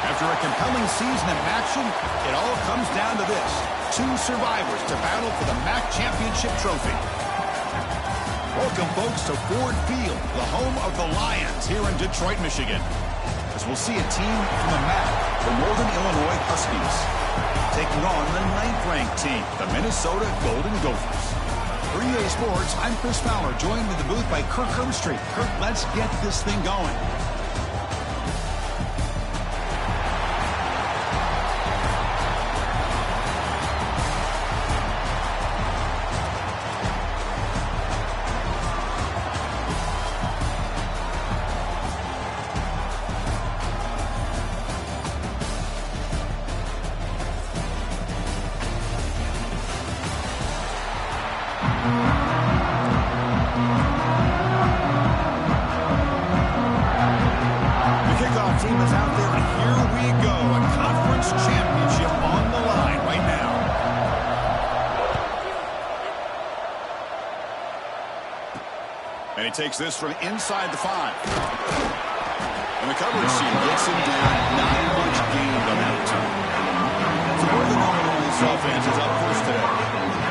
After a compelling season of action, it all comes down to this. 2 survivors to battle for the MAC championship trophy. Welcome, folks, to Ford Field, the home of the Lions here in Detroit, Michigan. As we'll see a team from the MAC, the Northern Illinois Huskies, taking on the 9th-ranked team, the Minnesota Golden Gophers. For EA Sports, I'm Chris Fowler, joined in the booth by Kirk Hermstreet. Kirk, let's get this thing going. Team is out there, and here we go. A conference championship on the line right now. And he takes this from inside the 5. And the coverage team gets him down. Not much gained on that time. So Northern Illinois offense is up first today.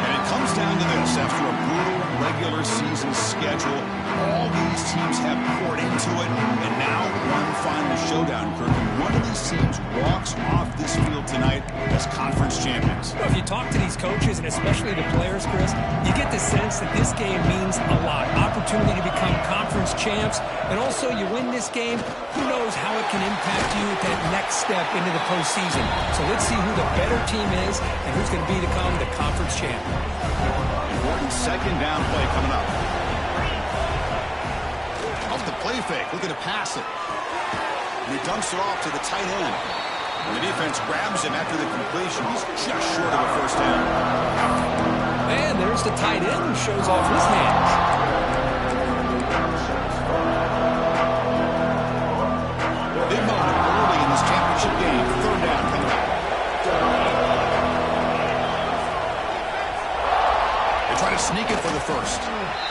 And it comes down to this. After a brutal regular season schedule, all these teams have poured into it, and now one final showdown, Kirk. One of these teams walks off this field tonight as conference champions. Well, if you talk to these coaches, and especially the players, Chris, you get the sense that this game means a lot. Opportunity to become conference champs, and also you win this game, who knows how it can impact you at that next step into the postseason. So let's see who the better team is and who's going to become the conference champ. Important second down play coming up. Off the play fake, looking to pass it. And he dumps it off to the tight end. And the defense grabs him after the completion. He's just short of a first down. And there's the tight end who shows off his hands. Big moment early in this championship game. Third down coming up. They try to sneak it for the first.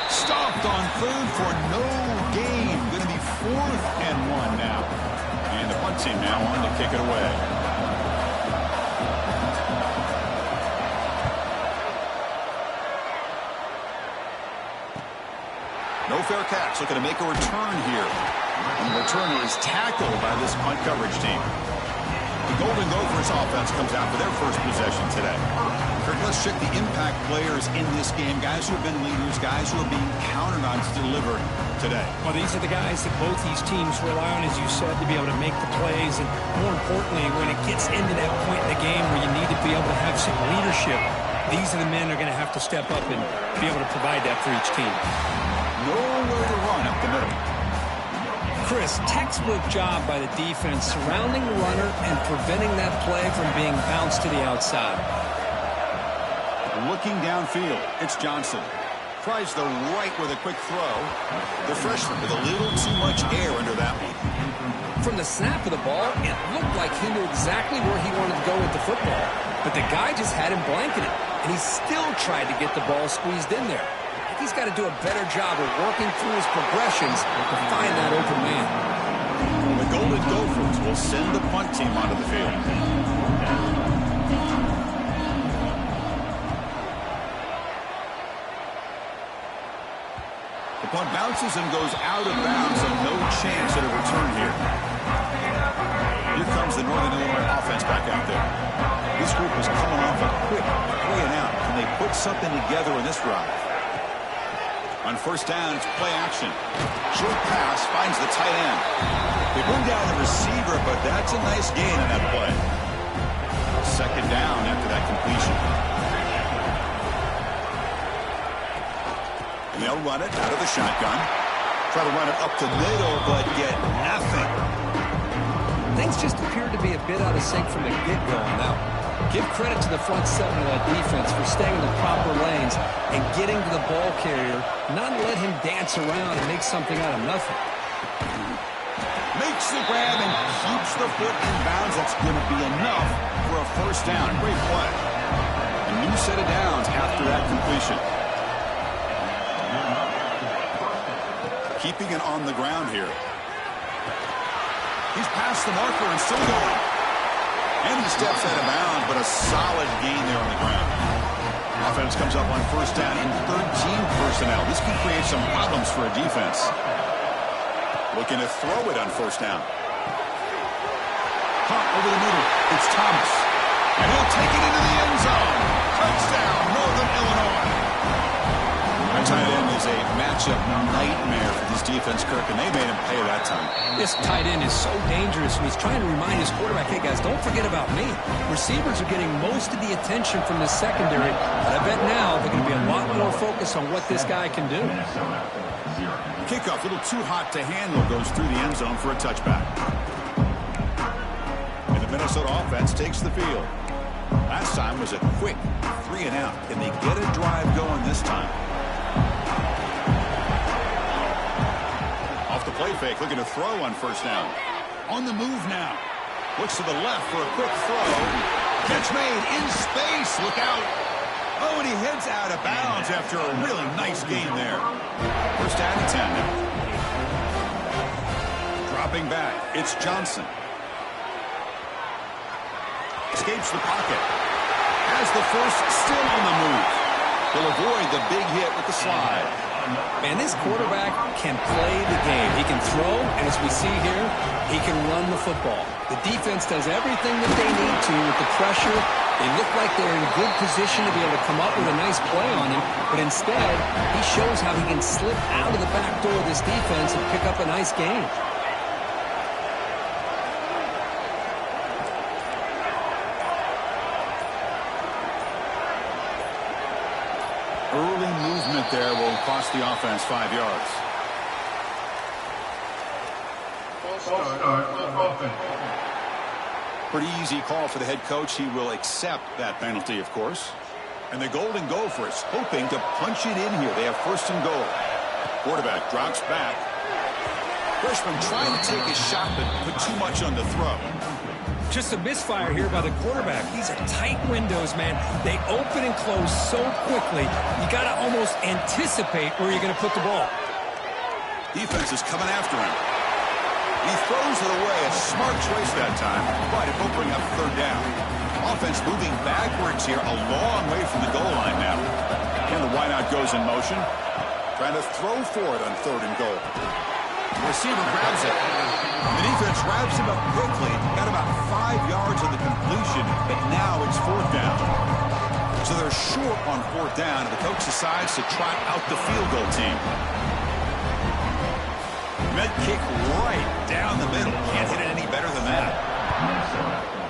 Stopped on third for no gain. Going to be 4th and 1 now. And the punt team now on to kick it away. No fair catch. Looking to make a return here. And the return is tackled by this punt coverage team. The Golden Gophers offense comes out for their first possession today. Kirk, let's check the impact players in this game. Guys who have been leaders, guys who are being counted on to deliver today. Well, these are the guys that both these teams rely on, as you said, to be able to make the plays. And more importantly, when it gets into that point in the game where you need to be able to have some leadership, these are the men that are going to have to step up and be able to provide that for each team. Nowhere to run up the middle. Chris, textbook job by the defense surrounding the runner and preventing that play from being bounced to the outside. Looking downfield, it's Johnson. Tries the right with a quick throw. The freshman with a little too much air under that one. From the snap of the ball, it looked like he knew exactly where he wanted to go with the football. But the guy just had him blanketed, and he still tried to get the ball squeezed in there. He's got to do a better job of working through his progressions to find that open man. The Golden Gophers will send the punt team onto the field. The punt bounces and goes out of bounds, and no chance at a return here. Here comes the Northern Illinois offense back out there. This group is coming off a quick 3 and out. Can they put something together in this drive? On first down, it's play action. Short pass finds the tight end. They bring down the receiver, but that's a nice gain on that play. Second down after that completion. And they'll run it out of the shotgun. Try to run it up the middle, but get nothing. Things just appeared to be a bit out of sync from the get-go on that one. Give credit to the front seven of that defense for staying in the proper lanes and getting to the ball carrier, not let him dance around and make something out of nothing. Makes the grab and keeps the foot in bounds. That's going to be enough for a first down. Great play. A new set of downs after that completion. Keeping it on the ground here. He's past the marker and still going. And he steps out of bounds, but a solid gain there on the ground. Offense comes up on first down in 13 personnel. This can create some problems for a defense. Looking to throw it on first down. Caught over the middle. It's Thomas. And he'll take it into the end zone. Touchdown, Northern Illinois. That tight end is a matchup nightmare for this defense, Kirk, and they made him pay that time. This tight end is so dangerous, and he's trying to remind his quarterback, hey, guys, don't forget about me. Receivers are getting most of the attention from the secondary, but I bet now they're going to be a lot more focused on what this guy can do. Kickoff, a little too hot to handle, goes through the end zone for a touchback. And the Minnesota offense takes the field. Last time was a quick 3 and out. Can they get a drive going this time? Off the play fake, looking to throw on first down. On the move now. Looks to the left for a quick throw. Catch made in space. Look out. Oh, and he heads out of bounds after a really nice gain there. First down and 10 now. Dropping back. It's Johnson. Escapes the pocket. Has the first, still on the move. He'll avoid the big hit with the slide. Man, this quarterback can play the game. He can throw, and as we see here, he can run the football. The defense does everything that they need to with the pressure. They look like they're in good position to be able to come up with a nice play on him, but instead, he shows how he can slip out of the back door of this defense and pick up a nice gain. Early movement there will cost the offense 5 yards. Pretty easy call for the head coach. He will accept that penalty, of course. And the Golden Gophers hoping to punch it in here. They have first and goal. Quarterback drops back. Freshman trying to take a shot, but put too much on the throw. Just a misfire here by the quarterback. These are tight windows, man. They open and close so quickly. You got to almost anticipate where you're going to put the ball. Defense is coming after him. He throws it away. A smart choice that time, but it will bring up third down. Offense moving backwards here, a long way from the goal line now. And the wideout goes in motion. Trying to throw for it on third and goal. The receiver grabs it. The defense wraps him up quickly. Got about 5 yards on the completion, but now it's fourth down. So they're short on fourth down, and the coach decides to trot out the field goal team. Med kick right down the middle. Can't hit it any better than that.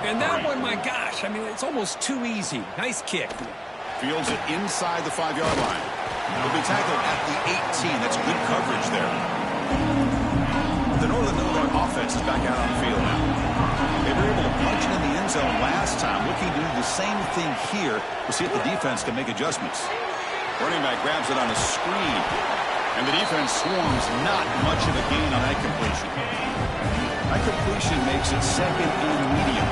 And that one, my gosh, I mean, it's almost too easy. Nice kick. Fields it inside the 5-yard line. He'll be tackled at the 18. That's good coverage there. The Northern Illinois offense is back out on the field now. They were able to punch it in the end zone last time. Looking to do the same thing here. We'll see if the defense can make adjustments. Running back grabs it on a screen. And the defense swarms not much of a gain on that completion. That completion makes it second and medium.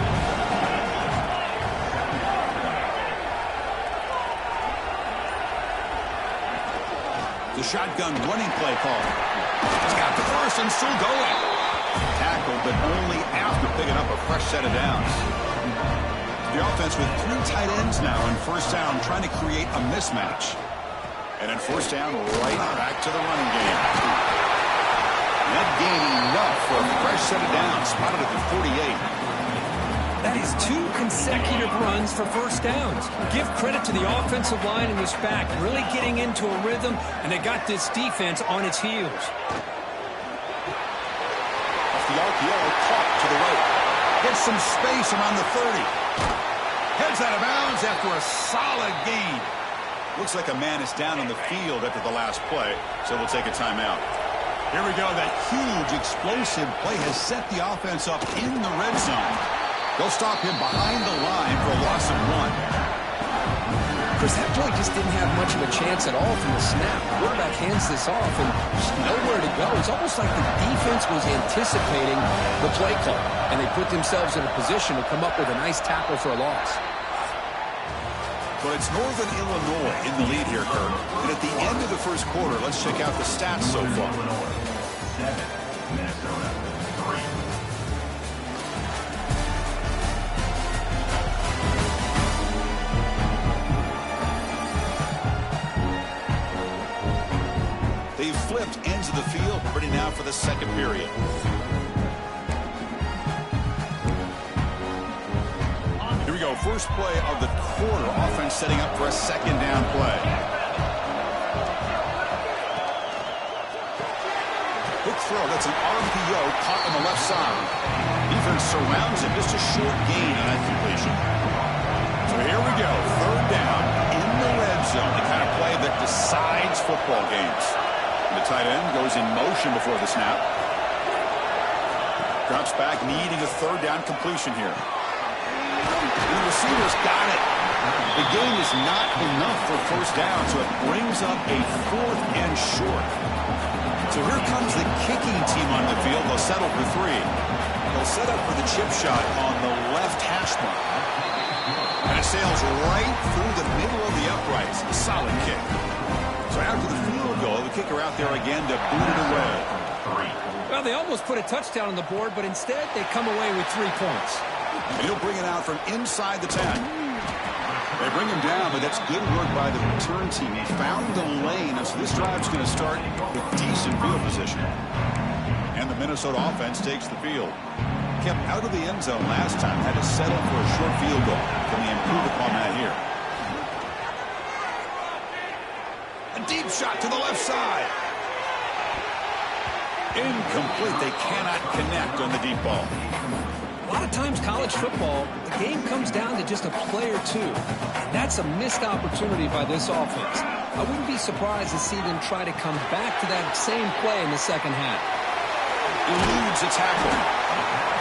The shotgun running play call. He's got the first and still going. Tackled, but only after picking up a fresh set of downs. The offense with 3 tight ends now in first down, trying to create a mismatch. And in first down, right back to the running game. That gain enough for a fresh set of downs, spotted at the 48. That is 2 consecutive runs for first downs. Give credit to the offensive line in this back, really getting into a rhythm, and they got this defense on its heels. Off the RPO, caught to the right. Gets some space around the 30. Heads out of bounds after a solid gain. Looks like a man is down on the field after the last play, so we'll take a timeout. Here we go. That huge explosive play has set the offense up in the red zone. They'll stop him behind the line for a loss of 1. Chris, that play just didn't have much of a chance at all from the snap. The quarterback hands this off and just nowhere to go. It's almost like the defense was anticipating the play call, and they put themselves in a position to come up with a nice tackle for a loss. But it's Northern Illinois in the lead here, Kirk. And at the end of the first quarter, let's check out the stats so far. They've flipped ends of the field, ready now for the second period. Here we go, first play of the quarter. Offense setting up for a second down play. Quick throw, that's an RPO caught on the left side. Defense surrounds him, just a short gain on that completion. So here we go, third down in the red zone, the kind of play that decides football games. And the tight end goes in motion before the snap. Drops back, needing a third down completion here. The receiver's got it. The gain is not enough for first down, so it brings up a fourth and short. So here comes the kicking team on the field. They'll settle for three. They'll set up for the chip shot on the left hash mark. And it sails right through the middle of the uprights. A solid kick. So after the field goal, the kicker out there again to boot it away. Well, they almost put a touchdown on the board, but instead they come away with 3 points. And he'll bring it out from inside the 10. They bring him down, but that's good work by the return team. He found the lane, so this drive's going to start with decent field position. And the Minnesota offense takes the field. Kept out of the end zone last time, had to settle for a short field goal. Can they improve upon that here? A deep shot to the left side. Incomplete. They cannot connect on the deep ball. A lot of times college football, the game comes down to just a play or two. And that's a missed opportunity by this offense. I wouldn't be surprised to see them try to come back to that same play in the second half. Eludes a tackle.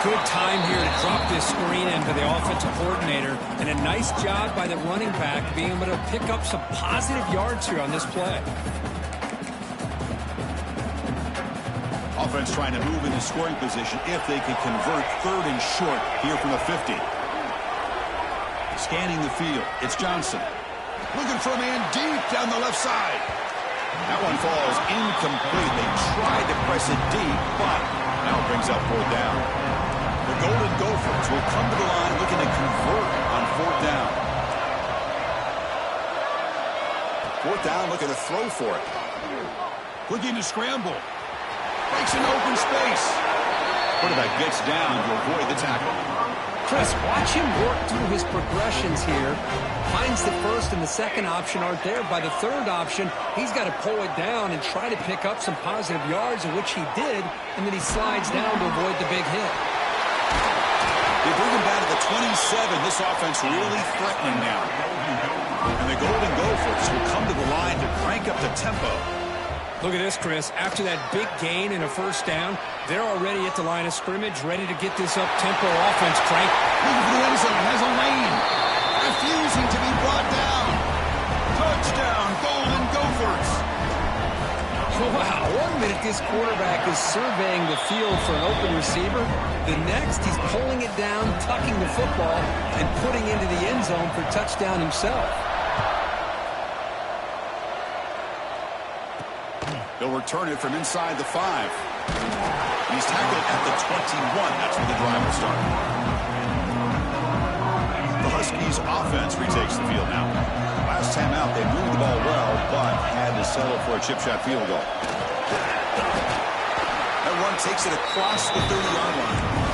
Good time here to drop this screen in for the offensive coordinator. And a nice job by the running back being able to pick up some positive yards here on this play. Offense trying to move into scoring position if they can convert third and short here from the 50. Scanning the field, it's Johnson. Looking for a man deep down the left side. That one falls incomplete. They tried to press it deep, but now it brings up fourth down. The Golden Gophers will come to the line looking to convert on fourth down. Fourth down, looking to throw for it. Looking to scramble. Breaks an open space. Quarterback gets down to avoid the tackle. Chris, watch him work through his progressions here. Finds the first and the second option aren't there. By the third option, he's got to pull it down and try to pick up some positive yards, of which he did, and then he slides down to avoid the big hit. They bring him down to the 27. This offense really threatening now. And the Golden Gophers will come to the line to crank up the tempo. Look at this, Chris. After that big gain and a first down, they're already at the line of scrimmage, ready to get this up-tempo offense cranked. Looking for the end zone, has a lane. Refusing to be brought down. Touchdown, Golden Gophers. Wow, 1 minute this quarterback is surveying the field for an open receiver. The next, he's pulling it down, tucking the football, and putting into the end zone for touchdown himself. They'll return it from inside the 5. He's tackled at the 21. That's where the drive will start. The Huskies offense retakes the field now. Last time out, they moved the ball well, but had to settle for a chip shot field goal. That run takes it across the 30-yard line.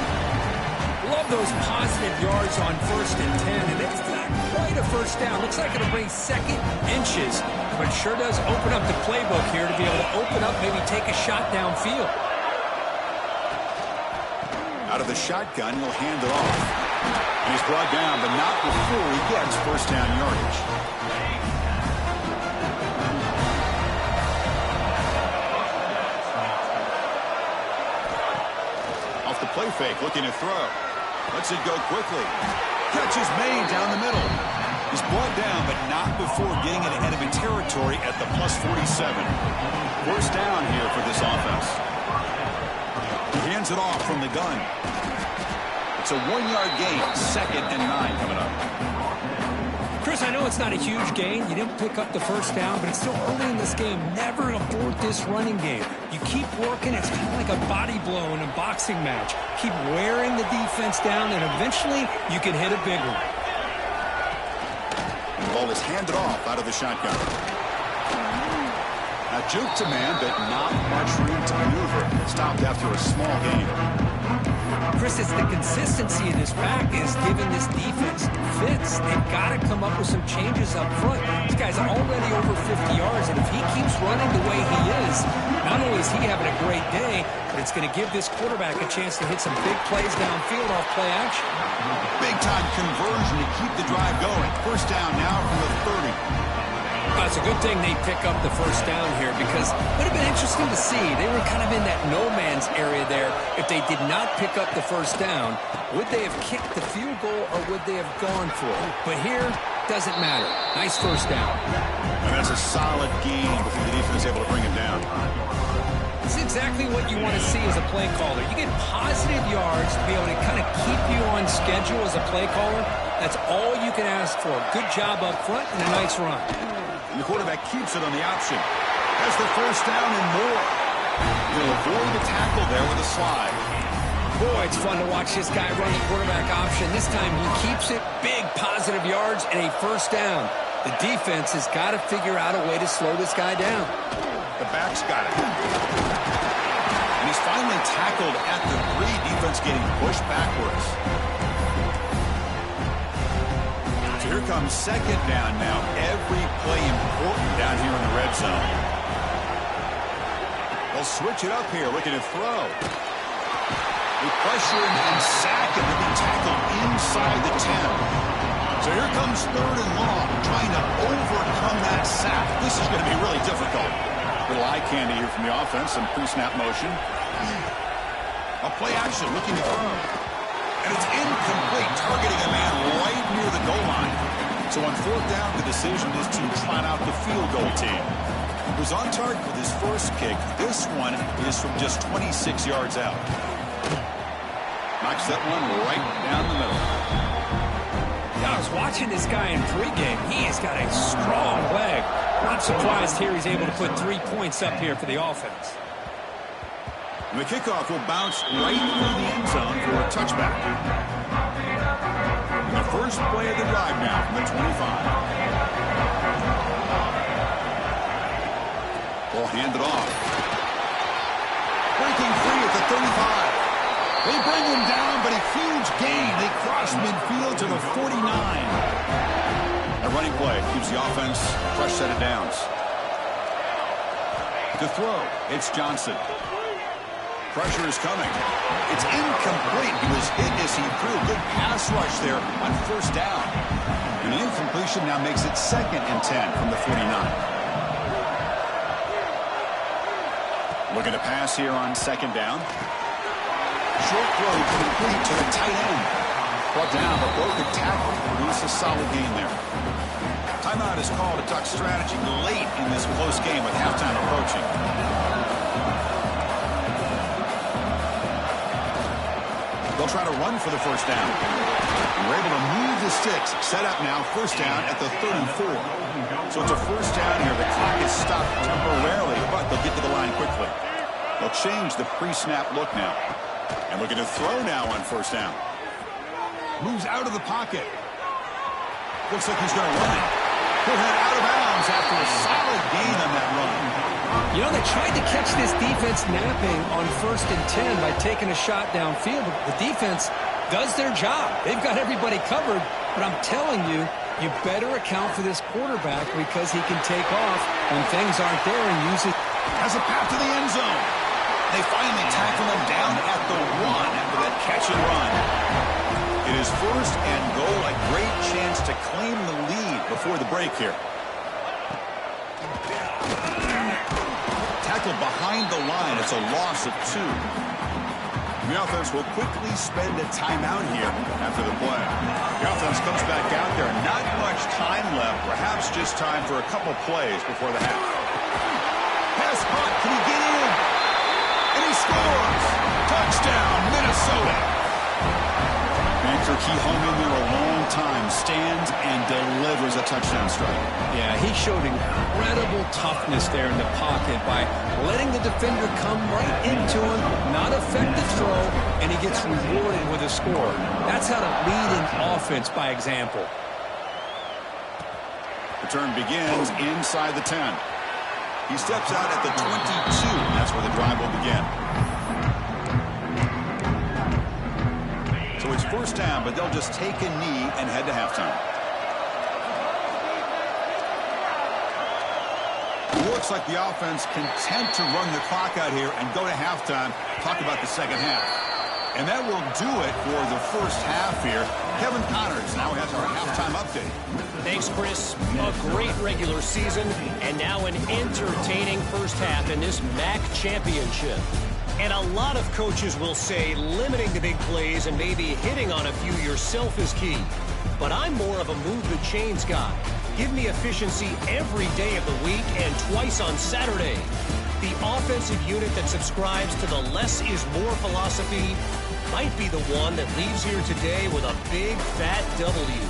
Love those positive yards on 1st and 10, and it's not quite a first down. Looks like it'll bring second inches, but sure does open up the playbook here to be able to open up, maybe take a shot downfield. Out of the shotgun, he'll hand it off. And he's brought down, but not before he gets first down yardage. Off the play fake, looking to throw. Lets it go quickly. Catch is made down the middle. He's brought down, but not before getting into enemy territory at the plus 47. First down here for this offense. He hands it off from the gun. It's a 1-yard gain, 2nd and 9 coming up. Chris, I know it's not a huge gain. You didn't pick up the first down, but it's still early in this game. Never abort this running game. You keep working. It's kind of like a body blow in a boxing match. Keep wearing the defense down, and eventually you can hit a big one. The ball is handed off out of the shotgun. Now juke to man, but not much room to maneuver. Stopped after a small gain. Chris, it's the consistency of this back is giving this defense fits. They've got to come up with some changes up front. This guy's already over 50 yards, and if he keeps running the way he is, not only is he having a great day, but it's going to give this quarterback a chance to hit some big plays downfield off play action. Big-time conversion to keep the drive going. First down now from the 30. It's a good thing they pick up the first down here because it would have been interesting to see. They were kind of in that no-man's area there. If they did not pick up the first down, would they have kicked the field goal or would they have gone for it? But here, doesn't matter. Nice first down. And that's a solid gain before the defense is able to bring him down. This is exactly what you want to see as a play caller. You get positive yards to be able to kind of keep you on schedule as a play caller. That's all you can ask for. Good job up front and a nice run. And the quarterback keeps it on the option. Has the first down and more. He'll avoid the tackle there with a slide. Boy, it's fun to watch this guy run the quarterback option. This time he keeps it. Big positive yards and a first down. The defense has got to figure out a way to slow this guy down. The back's got it. And he's finally tackled at the 3. Defense getting pushed backwards. So here comes 2nd down now. Every play important down here in the red zone. They'll switch it up here, looking to throw. They pressure him and sack him to be tackled inside the 10. So here comes 3rd and long, trying to overcome that sack. This is going to be really difficult. Little eye candy here from the offense, some pre-snap motion. A play action, looking to throw. And it's incomplete, targeting a man right near the goal line. So on 4th down, the decision is to trot out the field goal team. He was on target with his first kick. This one is from just 26 yards out. Knocks that one right down the middle. I was watching this guy in pregame. He has got a strong leg. Not surprised here he's able to put 3 points up here for the offense. And the kickoff will bounce right through the end zone for a touchback. And the first play of the drive now from the 25. Ball handed off. Breaking free at the 35. They bring him down, but a huge gain. They cross midfield to the 49. A running play keeps the offense a fresh set of downs. To throw, it's Johnson. Pressure is coming. It's incomplete. He was hit as he threw. Good pass rush there on first down. And the incompletion now makes it 2nd and 10 from the 49. Looking to pass here on 2nd down. Short throw complete to the tight end. Brought down, but broken tackle. Release a solid gain there. Timeout is called to Duck strategy late in this close game with halftime approaching. They'll try to run for the first down. We're able to move the sticks. Set up now, first down at the 34. So it's a first down here. The clock is stopped temporarily, but they'll get to the line quickly. They'll change the pre-snap look now. And looking to throw now on first down. Moves out of the pocket. Looks like he's going to run it. He'll head out of bounds after a solid gain on that run. You know, they tried to catch this defense napping on 1st and 10 by taking a shot downfield. But the defense does their job. They've got everybody covered. But I'm telling you, you better account for this quarterback because he can take off when things aren't there and use it. Has a path to the end zone. They finally tackle him down at the 1 after that catch and run. It is 1st and goal. A great chance to claim the lead before the break here. Tackled behind the line. It's a loss of 2. The offense will quickly spend a timeout here after the play. The offense comes back out there. Not much much time left. Perhaps just time for a couple plays before the half. Pass caught. Can he get in? And he scores. Touchdown, Minnesota. He hung in there a long time, stands and delivers a touchdown strike. Yeah, he showed incredible toughness there in the pocket by letting the defender come right into him, not affect the throw, and he gets rewarded with a score. That's how to lead an offense by example. Return begins inside the 10. He steps out at the 22. That's where the drive will begin. So it's first down, but they'll just take a knee and head to halftime. It looks like the offense content to run the clock out here and go to halftime. Talk about the second half. And that will do it for the first half here. Kevin Connors now has our halftime update. Thanks, Chris. A great regular season, and now an entertaining first half in this MAC championship. And a lot of coaches will say limiting the big plays and maybe hitting on a few yourself is key. But I'm more of a move the chains guy. Give me efficiency every day of the week and twice on Saturday. The offensive unit that subscribes to the less is more philosophy might be the one that leaves here today with a big fat W.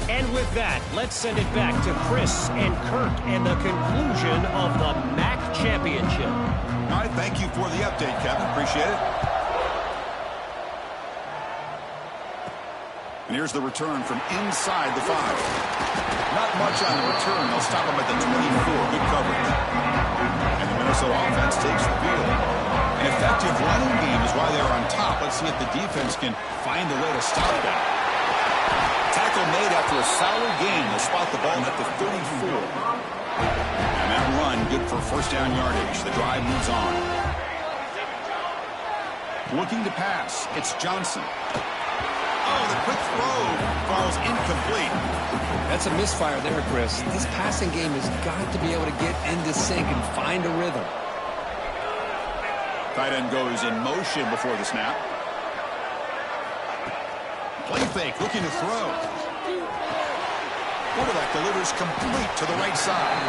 And with that, let's send it back to Chris and Kurt and the conclusion of the MAC championship. All right, thank you for the update, Kevin. Appreciate it. And here's the return from inside the 5. Not much on the return. They'll stop him at the 24. Good coverage. And the Minnesota offense takes the field. An effective running game is why they're on top. Let's see if the defense can find a way to stop that. Tackle made after a solid gain. They'll spot the ball at the 34. And that run, good for first down yardage. The drive moves on. Looking to pass. It's Johnson. Oh, the quick throw falls incomplete. That's a misfire there, Chris. This passing game has got to be able to get into sync and find a rhythm. Tight end goes in motion before the snap. Play fake, looking to throw. Quarterback delivers complete to the right side.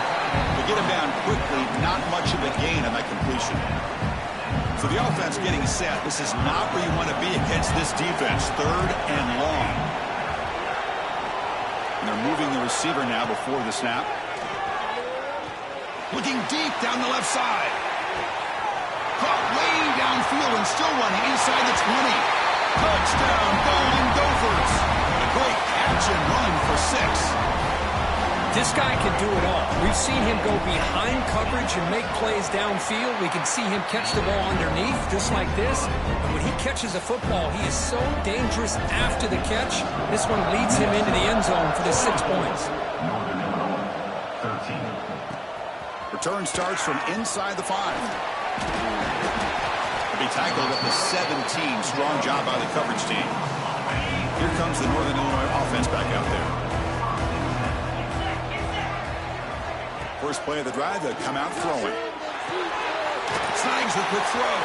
They get him down quickly, not much of a gain on that completion. So the offense getting set. This is not where you want to be against this defense. Third and long. And they're moving the receiver now before the snap. Looking deep down the left side. Caught way downfield and still running inside the 20. Touchdown, Golden Gophers. A great catch and run for 6. This guy can do it all. We've seen him go behind coverage and make plays downfield. We can see him catch the ball underneath, just like this. And when he catches a football, he is so dangerous after the catch. This one leads him into the end zone for the 6 points. Return starts from inside the 5. Be tackled at the 17. Strong job by the coverage team. Here comes the Northern Illinois offense back out there. First play of the drive, they'll come out throwing. Snags the quick throw.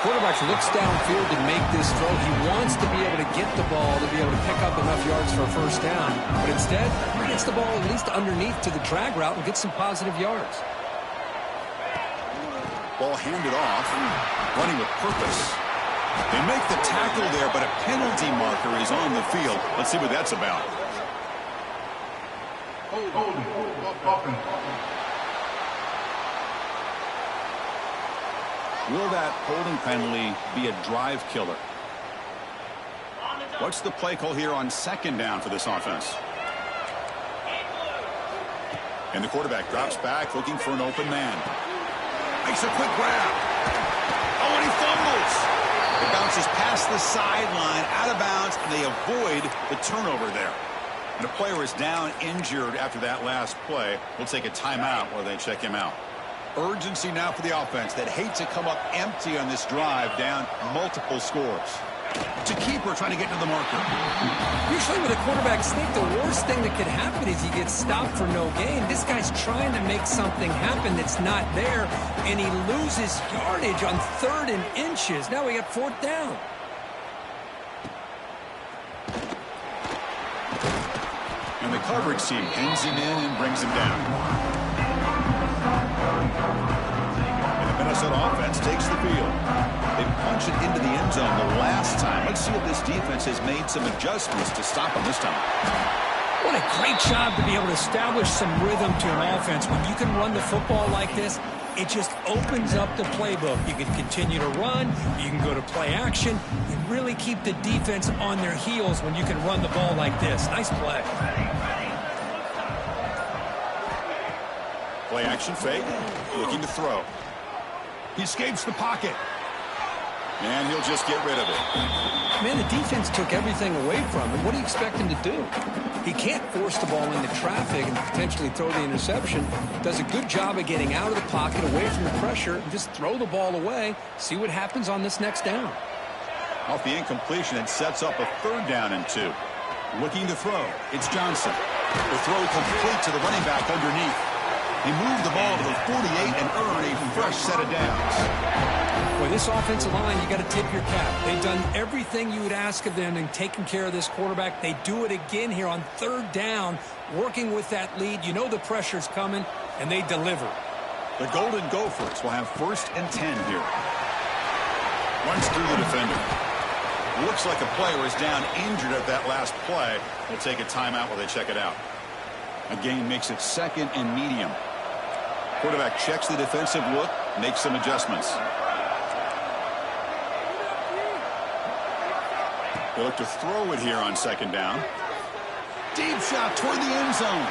Quarterback looks downfield to make this throw. He wants to be able to get the ball to be able to pick up enough yards for a first down. But instead, he gets the ball at least underneath to the drag route and gets some positive yards. Ball handed off, running with purpose. They make the tackle there, but a penalty marker is on the field. Let's see what that's about. Will that holding penalty be a drive killer? What's the play call here on second down for this offense? And the quarterback drops back, looking for an open man. Makes a quick grab. Oh, and he fumbles. It bounces past the sideline, out of bounds, and they avoid the turnover there. And the player is down injured after that last play. We'll take a timeout while they check him out. Urgency now for the offense that hate to come up empty on this drive, down multiple scores. To keeper trying to get to the marker. Usually with a quarterback sneak, the worst thing that could happen is he gets stopped for no gain. This guy's trying to make something happen that's not there, and he loses yardage on 3rd and inches. Now we got 4th down. coverage team pins him in and brings him down. And the Minnesota offense takes the field. They punch it into the end zone the last time. Let's see if this defense has made some adjustments to stop them this time. What a great job to be able to establish some rhythm to an offense. When you can run the football like this, it just opens up the playbook. You can continue to run. You can go to play action. You really keep the defense on their heels when you can run the ball like this. Nice play. Play action fake. Looking to throw. He escapes the pocket. And he'll just get rid of it. Man, the defense took everything away from him. What do you expect him to do? He can't force the ball into traffic and potentially throw the interception. Does a good job of getting out of the pocket, away from the pressure, and just throw the ball away. See what happens on this next down. Off the incompletion, it sets up a 3rd down and 2. Looking to throw. It's Johnson. The throw complete to the running back underneath. He moved the ball to the 48 and earned a fresh set of downs. Boy, this offensive line, you got to tip your cap. They've done everything you would ask of them in taking care of this quarterback. They do it again here on 3rd down, working with that lead. You know the pressure's coming, and they deliver. The Golden Gophers will have 1st and 10 here. Runs through the defender. Looks like a player is down injured at that last play. They'll take a timeout while they check it out. A gain makes it 2nd and medium. Quarterback checks the defensive look, makes some adjustments. They look to throw it here on 2nd down. Deep shot toward the end zone.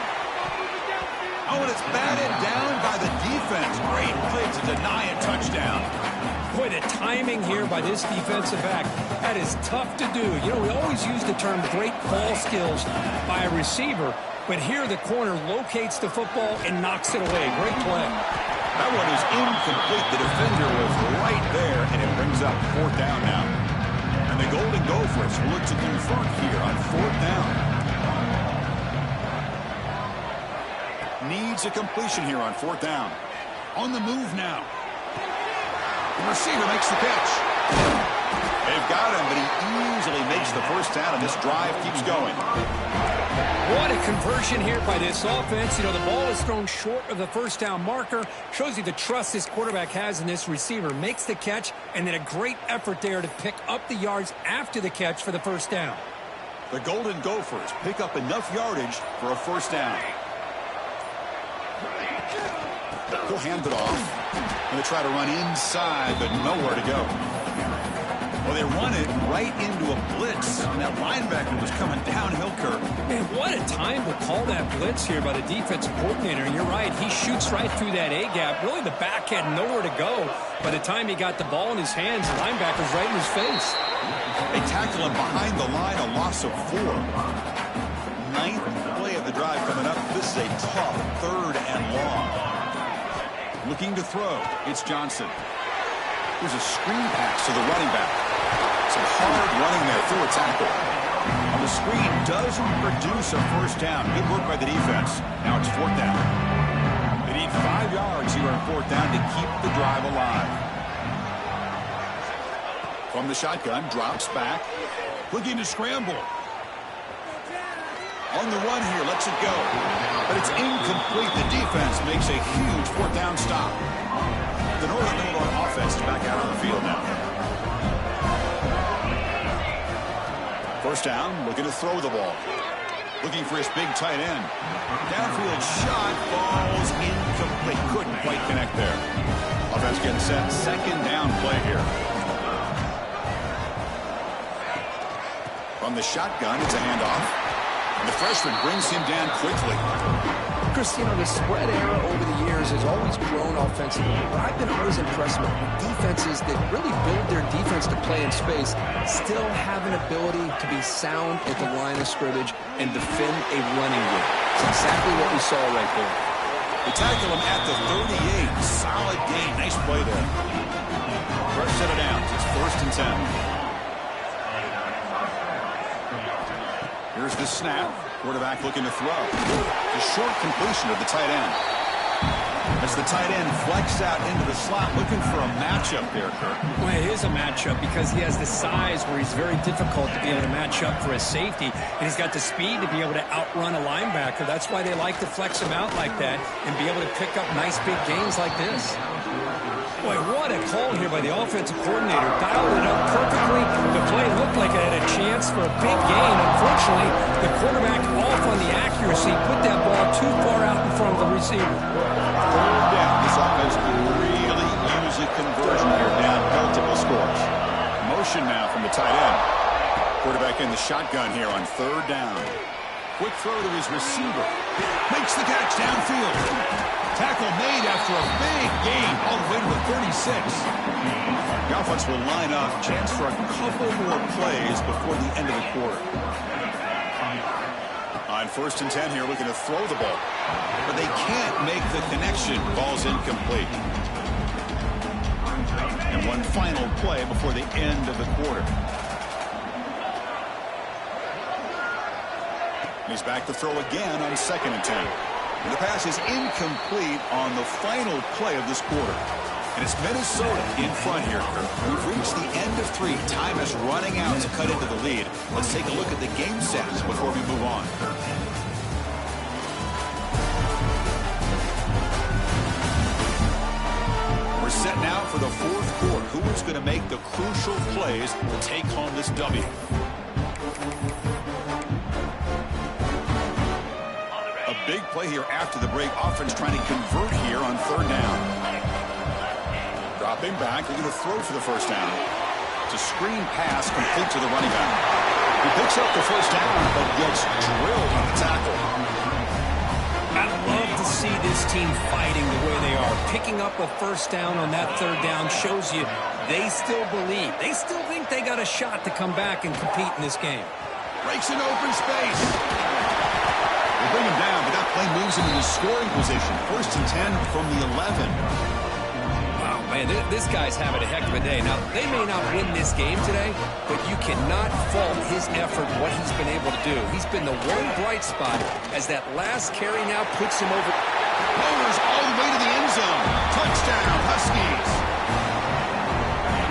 Oh, and it's batted down by the defense. Great play to deny a touchdown. Boy, the timing here by this defensive back, that is tough to do. You know, we always use the term great ball skills by a receiver, but here the corner locates the football and knocks it away. Great play. That one is incomplete. The defender was right there, and it brings up 4th down now. And the Golden Gophers look to convert here on 4th down. Needs a completion here on 4th down. On the move now. The receiver makes the pitch. They've got him, but he easily makes the 1st down, and this drive keeps going. What a conversion here by this offense. You know, the ball is thrown short of the 1st down marker. Shows you the trust this quarterback has in this receiver. Makes the catch, and then a great effort there to pick up the yards after the catch for the 1st down. The Golden Gophers pick up enough yardage for a 1st down. He'll hand it off. And they try to run inside, but nowhere to go. Well, they run it right into a blitz, and that linebacker was coming downhill, Kirk. Man, what a time to call that blitz here by the defensive coordinator. And you're right, he shoots right through that A-gap. Really, the back had nowhere to go. By the time he got the ball in his hands, the linebacker's right in his face. They tackle him behind the line, a loss of 4. 9th play of the drive coming up. This is a tough 3rd and long. Looking to throw. It's Johnson. There's a screen pass to the running back. Some hard running there through a tackle. On the screen, doesn't produce a 1st down. Good work by the defense. Now it's 4th down. They need 5 yards here on 4th down to keep the drive alive. From the shotgun, drops back. Looking to scramble. On the run here, lets it go. But it's incomplete. The defense makes a huge 4th down stop. The Northern Illinois offense is back out on the field now. 1st down, looking to throw the ball. Looking for his big tight end. Downfield shot, falls incomplete. Couldn't quite connect there. Offense getting set. 2nd down play here. From the shotgun, it's a handoff. And the freshman brings him down quickly. Chris, you know, the spread era over the years has always grown offensively, but I've been always impressed with defenses that really build their defense to play in space, still have an ability to be sound at the line of scrimmage and defend a running game. It's exactly what we saw right there. They tackle him at the 38. Solid gain. Nice play there. Fresh set of downs. It's 1st and 10. Here's the snap. Quarterback looking to throw. The short completion of the tight end. As the tight end flex out into the slot, looking for a matchup there, Kirk. Well, it is a matchup because he has the size where he's very difficult to be able to match up for his safety, and he's got the speed to be able to outrun a linebacker. That's why they like to flex him out like that and be able to pick up nice big gains like this. Boy, what a call here by the offensive coordinator. Dialed it up perfectly. The play looked like it had a chance for a big gain. Unfortunately, the quarterback off on the accuracy, put that ball too far out in front of the receiver. Third down. This offense can really use a conversion here, down multiple scores. Motion now from the tight end. Quarterback in the shotgun here on third down. Quick throw to his receiver. Makes the catch downfield. Tackle made after a big gain all the way to the 36. The offense will line up. Chance for a couple more plays before the end of the quarter. On 1st and 10 here, looking to throw the ball. But they can't make the connection. Ball's incomplete. And one final play before the end of the quarter. He's back to throw again on 2nd and 10. And the pass is incomplete on the final play of this quarter. And it's Minnesota in front here, Kirk. We've reached the end of 3. Time is running out to cut into the lead. Let's take a look at the game stats before we move on. We're set now for the 4th quarter. Who is going to make the crucial plays to take home this W? Big play here after the break. Offense trying to convert here on 3rd down. Dropping back. They're going to throw for the 1st down. It's a screen pass complete to the running back. He picks up the 1st down, but gets drilled on the tackle. I love to see this team fighting the way they are. Picking up a 1st down on that 3rd down shows you they still believe. They still think they got a shot to come back and compete in this game. Breaks an open space. They bring him down, but that play moves him into scoring position. 1st and 10 from the 11. Wow, man, this guy's having a heck of a day. Now, they may not win this game today, but you cannot fault his effort, what he's been able to do. He's been the one bright spot as that last carry now puts him over. Lowers all the way to the end zone. Touchdown, Huskies.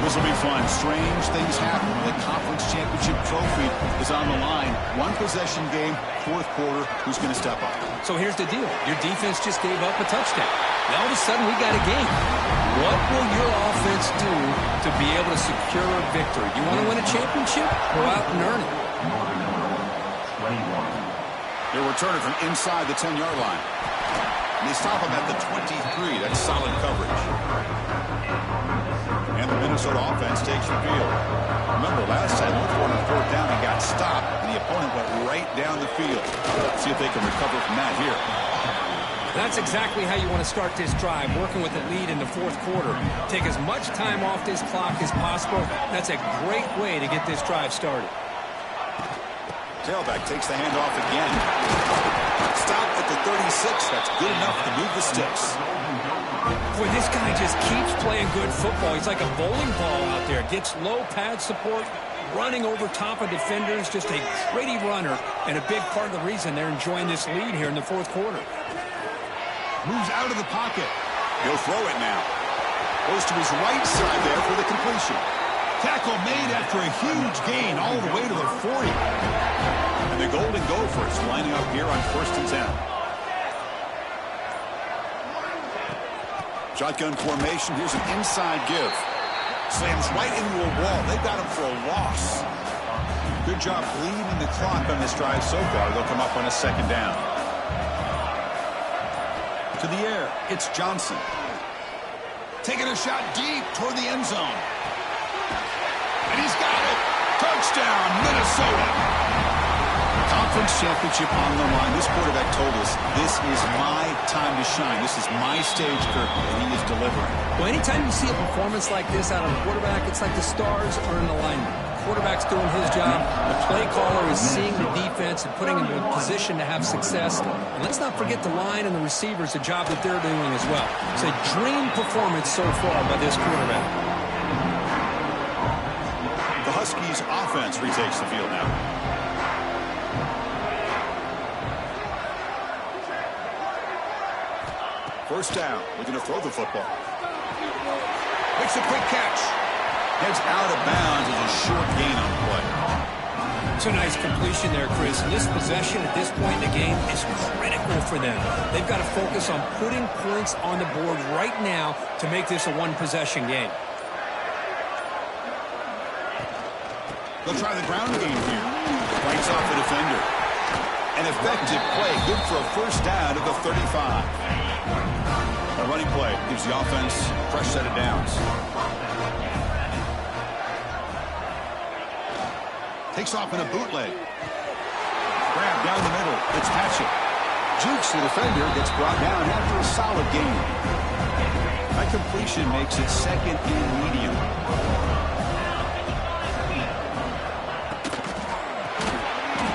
This will be fun. Strange things happen when the conference championship trophy is on the line. One possession game, 4th quarter. Who's going to step up? So here's the deal. Your defense just gave up a touchdown. Now all of a sudden we got a game. What will your offense do to be able to secure a victory? You want to win a championship? Go out and earn it. They're returning from inside the 10-yard line. And they stop him at the 23. That's solid coverage. And the Minnesota offense takes the field. Remember, last time, looked for on 4th down and got stopped, and the opponent went right down the field. See if they can recover from that here. That's exactly how you want to start this drive, working with a lead in the 4th quarter. Take as much time off this clock as possible. That's a great way to get this drive started. Tailback takes the handoff again. Stop at the 36. That's good enough to move the sticks. Boy, this guy just keeps playing good football. He's like a bowling ball out there. Gets low pad support, running over top of defenders. Just a gritty runner, and a big part of the reason they're enjoying this lead here in the 4th quarter. Moves out of the pocket. He'll throw it now. Goes to his right side there for the completion. Tackle made after a huge gain all the way to the 40. And the Golden Gophers lining up here on 1st and 10. Shotgun formation. Here's an inside give. Slams right into a wall. They've got him for a loss. Good job bleeding the clock on this drive so far. They'll come up on a 2nd down. To the air. It's Johnson. Taking a shot deep toward the end zone. And he's got it. Touchdown, Minnesota. Conference championship on the line. This quarterback told us, this is my time to shine. This is my stage, Kirk, and he is delivering. Well, anytime you see a performance like this out of a quarterback, it's like the stars are in alignment. Quarterback's doing his job. The play caller is seeing the defense and putting him in a position to have success. And let's not forget the line and the receivers, the job that they're doing as well. It's a dream performance so far by this quarterback. The Huskies offense retakes the field now. First down. Looking to throw the football. Makes a quick catch. Heads out of bounds as a short gain on the play. It's a nice completion there, Chris. And this possession at this point in the game is critical for them. They've got to focus on putting points on the board right now to make this a one-possession game. They'll try the ground game here. Bites off the defender. An effective play, good for a first down at the 35. A running play gives the offense a fresh set of downs. Takes off in a bootleg. Grab down the middle. It's Patchett. Jukes the defender, gets brought down after a solid gain. That completion makes it second and medium.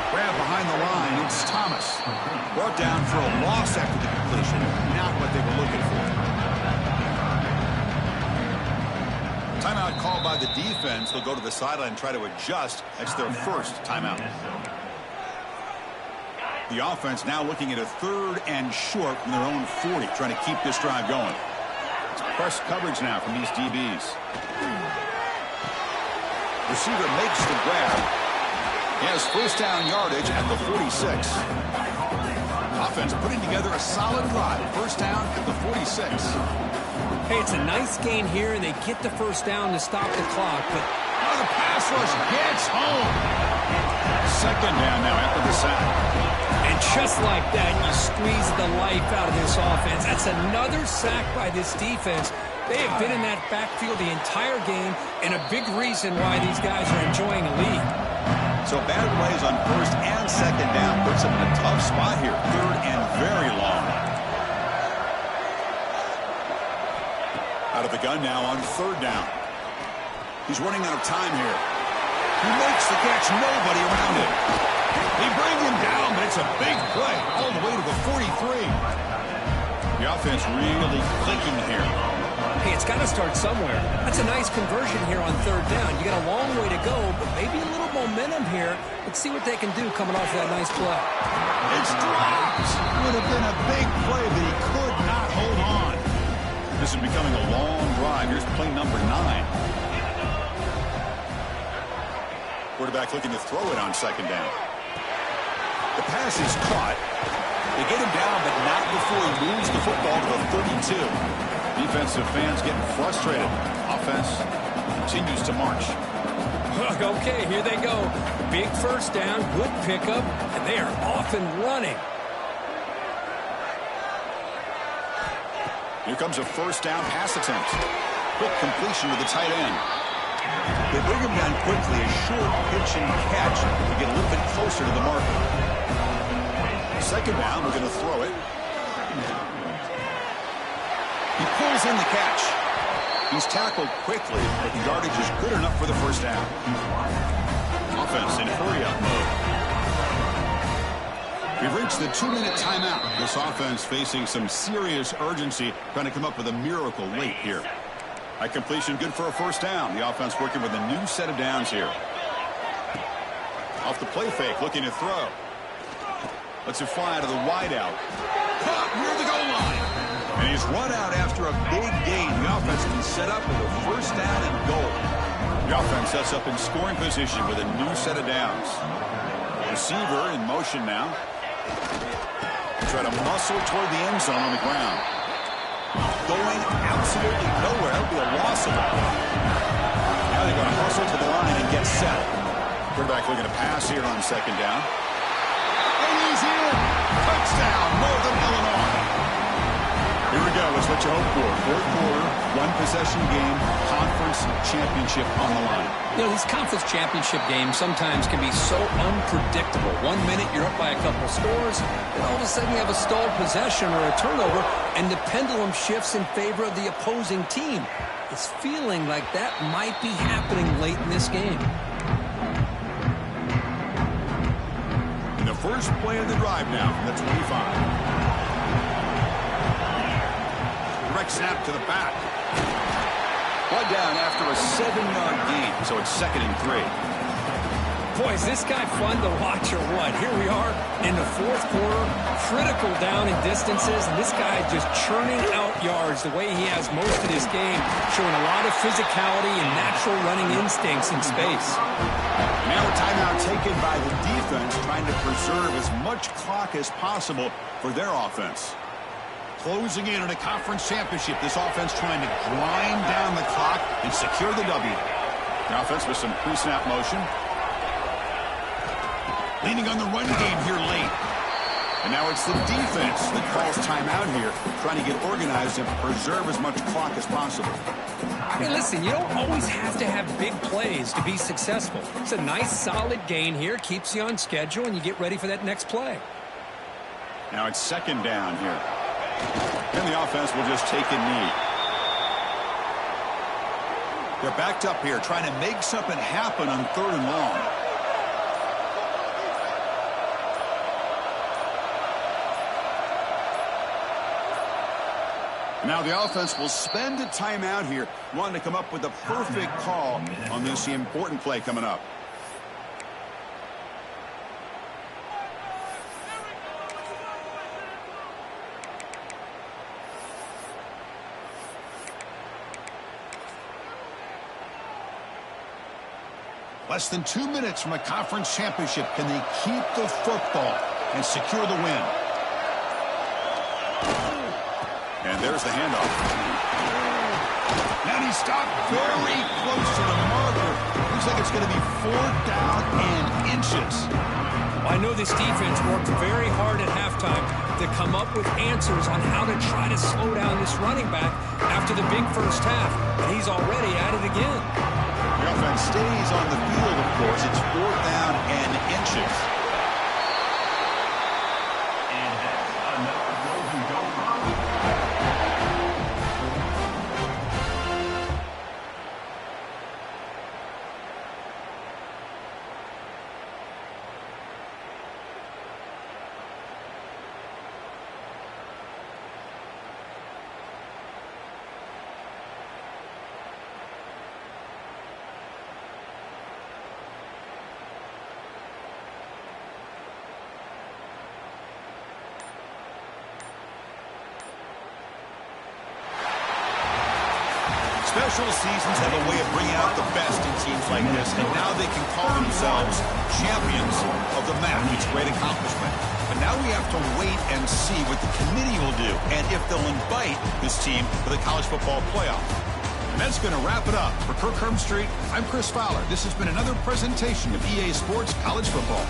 Grab behind the line. It's Thomas. Brought down for a loss after the completion. Not what they were looking for. Timeout called by the defense. They'll go to the sideline and try to adjust. That's their first timeout. The offense now looking at a third and short from their own 40, trying to keep this drive going. It's press coverage now from these DBs. Receiver makes the grab. He has first down yardage at the 46. Offense putting together a solid drive. First down at the 46. Hey, it's a nice gain here, and they get the first down to stop the clock. But the pass rush gets home. Second down now after the sack. And just like that, you squeeze the life out of this offense. That's another sack by this defense. They have been in that backfield the entire game, and a big reason why these guys are enjoying a lead. So bad plays on first and second down puts them in a tough spot here. Third and very long. Out of the gun now on third down. He's running out of time here. He makes the catch, nobody around him. They bring him down, but it's a big play all the way to the 43. The offense really clicking here. Hey, it's got to start somewhere. That's a nice conversion here on third down. You got a long way to go, but maybe a little momentum here. Let's see what they can do coming off that nice play. It's dropped. Would have been a big play, but he could not hold on. This is becoming a long drive. Here's play number 9. Quarterback looking to throw it on second down. The pass is caught. They get him down, but not before he moves the football to the 32. Defensive fans getting frustrated. Offense continues to march. Okay, here they go. Big first down, good pickup, and they are off and running. Here comes a first down pass attempt. Quick completion to the tight end. They bring him down quickly, a short pitch and catch to get a little bit closer to the marker. Second down, we're going to throw it. He pulls in the catch. He's tackled quickly, but the yardage is good enough for the first down. Offense in hurry-up mode. We've reached the 2-minute timeout. This offense facing some serious urgency, trying to come up with a miracle late here. That completion good for a first down. The offense working with a new set of downs here. Off the play fake, looking to throw. Lets it fly out of the wideout. Caught near the goal line. And he's run out after a big gain. The offense can set up with a first down and goal. The offense sets up in scoring position with a new set of downs. Receiver in motion now. Try to muscle toward the end zone on the ground. Going absolutely nowhere. That would be a loss of it. Now they're going to hustle to the line and get set. Quarterback looking to pass here on second down. And he's in. Touchdown, Northern Illinois. Here we go. It's what you hope for. Fourth quarter, one-possession game, conference championship on the line. You know, these conference championship games sometimes can be so unpredictable. 1 minute you're up by a couple scores, and all of a sudden you have a stalled possession or a turnover, and the pendulum shifts in favor of the opposing team. It's feeling like that might be happening late in this game. In the first play of the drive now from the 25. Direct snap to the back. Brought down after a 7-yard gain, so it's 2nd and 3. Boy, is this guy fun to watch or what? Here we are in the fourth quarter, critical down in distances, and this guy just churning out yards the way he has most of this game, showing a lot of physicality and natural running instincts in space. Now a timeout taken by the defense, trying to preserve as much clock as possible for their offense. Closing in on a conference championship, this offense trying to grind down the clock and secure the W. The offense with some pre-snap motion. Leaning on the run game here late. And now it's the defense that calls timeout here, trying to get organized and preserve as much clock as possible. Hey, listen, you don't always have to have big plays to be successful. It's a nice, solid gain here, keeps you on schedule, and you get ready for that next play. Now it's second down here. And the offense will just take a knee. They're backed up here, trying to make something happen on 3rd and long. Now the offense will spend a timeout here, wanting to come up with the perfect call on this important play coming up. Less than 2 minutes from a conference championship. Can they keep the football and secure the win? And there's the handoff. And he stopped very close to the marker. Looks like it's going to be 4th down and inches. I know this defense worked very hard at halftime to come up with answers on how to try to slow down this running back after the big first half. And he's already at it again. The offense stays on the field, of course. It's 4th down and inches. Special seasons have a way of bringing out the best in teams like this, and now they can call themselves champions of the MAC. It's a great accomplishment. But now we have to wait and see what the committee will do, and if they'll invite this team to the college football playoff. And that's going to wrap it up. For Kirk Street, I'm Chris Fowler. This has been another presentation of EA Sports College Football.